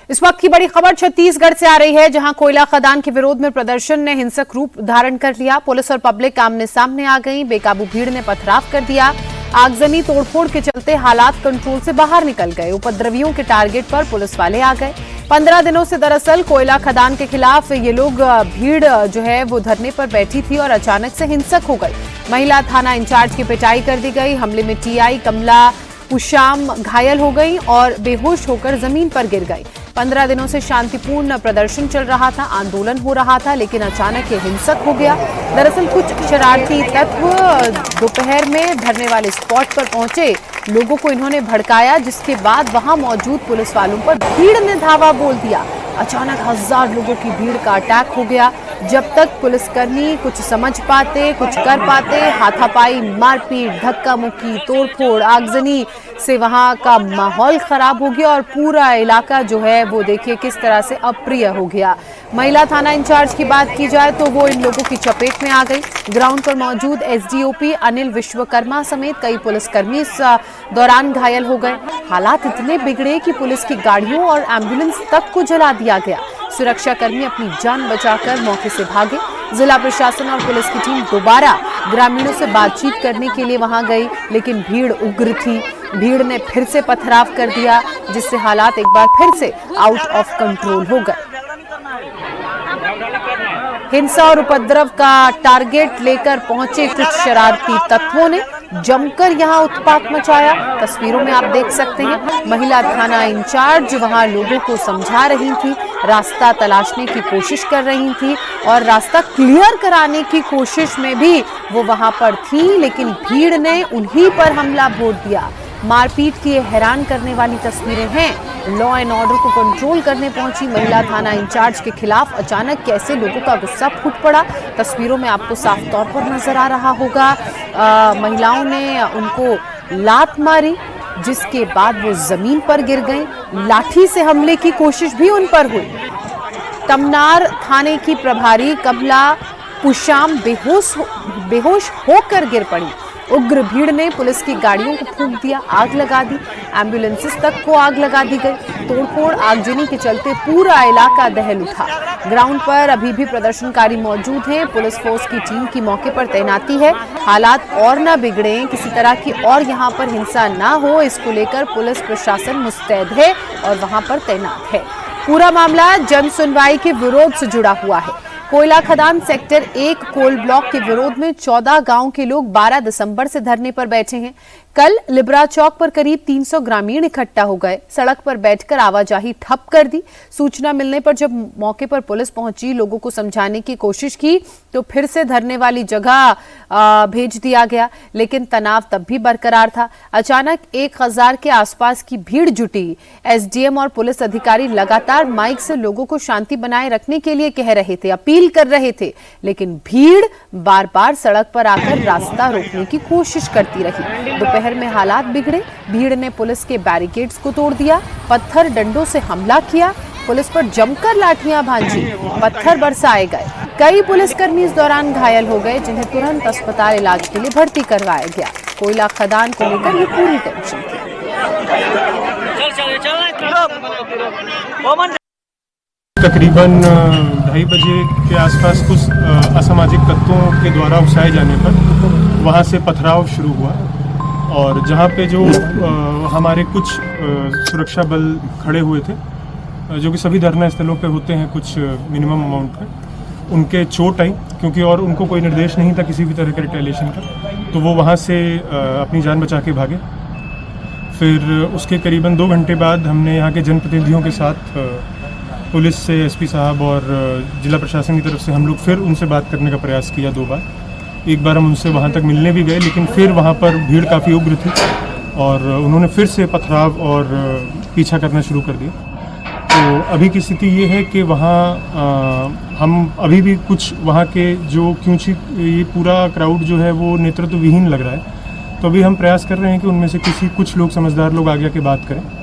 इस वक्त की बड़ी खबर छत्तीसगढ़ से आ रही है, जहां कोयला खदान के विरोध में प्रदर्शन ने हिंसक रूप धारण कर लिया। पुलिस और पब्लिक आमने सामने आ गई। बेकाबू भीड़ ने पथराव कर दिया। आगजनी तोड़फोड़ के चलते हालात कंट्रोल से बाहर निकल गए। उपद्रवियों के टारगेट पर पुलिस वाले आ गए। 15 दिनों से दरअसल कोयला खदान के खिलाफ ये लोग भीड़ जो है वो धरने पर बैठी थी और अचानक से हिंसक हो गई। महिला थाना इंचार्ज की पिटाई कर दी गई। हमले में टीआई कमला पुशाम घायल हो गई और बेहोश होकर जमीन पर गिर गई। 15 दिनों से शांतिपूर्ण प्रदर्शन चल रहा था, आंदोलन हो रहा था, लेकिन अचानक ये हिंसक हो गया। दरअसल कुछ शरारती तत्व दोपहर में धरने वाले स्पॉट पर पहुंचे। लोगों को इन्होंने भड़काया, जिसके बाद वहां मौजूद पुलिस वालों पर भीड़ ने धावा बोल दिया। अचानक 1000 लोगों की भीड़ का अटैक हो गया। जब तक पुलिसकर्मी कुछ समझ पाते, कुछ कर पाते, हाथापाई, मारपीट, धक्का मुक्की, तोड़फोड़, आगजनी से वहां का माहौल खराब हो गया और पूरा इलाका जो है वो देखिए किस तरह से अप्रिय हो गया। महिला थाना इंचार्ज की बात की जाए तो वो इन लोगों की चपेट में आ गई। ग्राउंड पर मौजूद एसडीओपी अनिल विश्वकर्मा समेत कई पुलिसकर्मी इस दौरान घायल हो गए। हालात इतने बिगड़े कि पुलिस की गाड़ियों और एम्बुलेंस तक को जला दिया गया। सुरक्षाकर्मी अपनी जान बचाकर मौके से भागे। जिला प्रशासन और पुलिस की टीम दोबारा ग्रामीणों से बातचीत करने के लिए वहां गई, लेकिन भीड़ उग्र थी। भीड़ ने फिर से पथराव कर दिया, जिससे हालात एक बार फिर से आउट ऑफ कंट्रोल हो गए। हिंसा और उपद्रव का टारगेट लेकर पहुंचे कुछ शरारती तत्वों ने जमकर यहां उत्पात मचाया। तस्वीरों में आप देख सकते हैं, महिला थाना इंचार्ज वहां लोगों को समझा रही थी, रास्ता तलाशने की कोशिश कर रही थी और रास्ता क्लियर कराने की कोशिश में भी वो वहां पर थी, लेकिन भीड़ ने उन्हीं पर हमला बोल दिया। मारपीट की हैरान करने वाली तस्वीरें हैं। लॉ एंड ऑर्डर को कंट्रोल करने पहुंची महिला थाना इंचार्ज के खिलाफ अचानक कैसे लोगों का गुस्सा फूट पड़ा, तस्वीरों में आपको साफ तौर पर नजर आ रहा होगा। महिलाओं ने उनको लात मारी, जिसके बाद वो जमीन पर गिर गई। लाठी से हमले की कोशिश भी उन पर हुई। तमनार थाने की प्रभारी कमला पुशाम बेहोश होकर गिर पड़ी। उग्र भीड़ ने पुलिस की गाड़ियों को फूंक दिया, आग लगा दी। एम्बुलेंसेस तक को आग लगा दी गई। तोड़फोड़, आगजनी के चलते पूरा इलाका दहल उठा। ग्राउंड पर अभी भी प्रदर्शनकारी मौजूद हैं। पुलिस फोर्स की टीम की मौके पर तैनाती है। हालात और न बिगड़े, किसी तरह की और यहाँ पर हिंसा ना हो, इसको लेकर पुलिस प्रशासन मुस्तैद है और वहां पर तैनात है। पूरा मामला जन सुनवाई के विरोध से जुड़ा हुआ है। कोयला खदान सेक्टर 1 कोल ब्लॉक के विरोध में 14 गांव के लोग 12 दिसंबर से धरने पर बैठे हैं। कल लिब्रा चौक पर करीब 300 ग्रामीण इकट्ठा हो गए। सड़क पर बैठकर आवाजाही ठप कर दी। सूचना मिलने पर जब मौके पर पुलिस पहुंची, लोगों को समझाने की कोशिश की तो फिर से धरने वाली जगह भेज दिया गया, लेकिन तनाव तब भी बरकरार था। अचानक 1000 के आसपास की भीड़ जुटी। एसडीएम और पुलिस अधिकारी लगातार माइक से लोगों को शांति बनाए रखने के लिए कह रहे थे, अपील कर रहे थे, लेकिन भीड़ बार बार सड़क पर आकर रास्ता रोकने की कोशिश करती रही। दोपहर में हालात बिगड़े। भीड़ ने पुलिस के बैरिकेड्स को तोड़ दिया, पत्थर डंडों से हमला किया, पुलिस पर जमकर लाठियां भांजी, पत्थर बरसाए गए। कई पुलिसकर्मी इस दौरान घायल हो गए, जिन्हें तुरंत अस्पताल इलाज के लिए भर्ती करवाया गया। कोयला खदान को लेकर ये पूरी टेंशन थी। तकरीबन 2:30 बजे के आसपास कुछ असामाजिक तत्वों के द्वारा उकसाए जाने पर वहां से पथराव शुरू हुआ और जहां पे जो हमारे कुछ सुरक्षा बल खड़े हुए थे, जो कि सभी धरना स्थलों पे होते हैं कुछ मिनिमम अमाउंट पे, उनके चोट आई, क्योंकि और उनको कोई निर्देश नहीं था किसी भी तरह के रिटेलिएशन का, तो वो वहाँ से अपनी जान बचा के भागे। फिर उसके करीबन 2 घंटे बाद हमने यहाँ के जनप्रतिनिधियों के साथ पुलिस से एसपी साहब और जिला प्रशासन की तरफ से हम लोग फिर उनसे बात करने का प्रयास किया 2 बार। एक बार हम उनसे वहाँ तक मिलने भी गए, लेकिन फिर वहाँ पर भीड़ काफ़ी उग्र थी और उन्होंने फिर से पथराव और पीछा करना शुरू कर दिया। तो अभी की स्थिति ये है कि वहाँ हम अभी भी कुछ वहाँ के जो, क्योंकि ये पूरा क्राउड जो है वो नेतृत्व विहीन लग रहा है, तो अभी हम प्रयास कर रहे हैं कि उनमें से कुछ लोग समझदार लोग आगे आके बात करें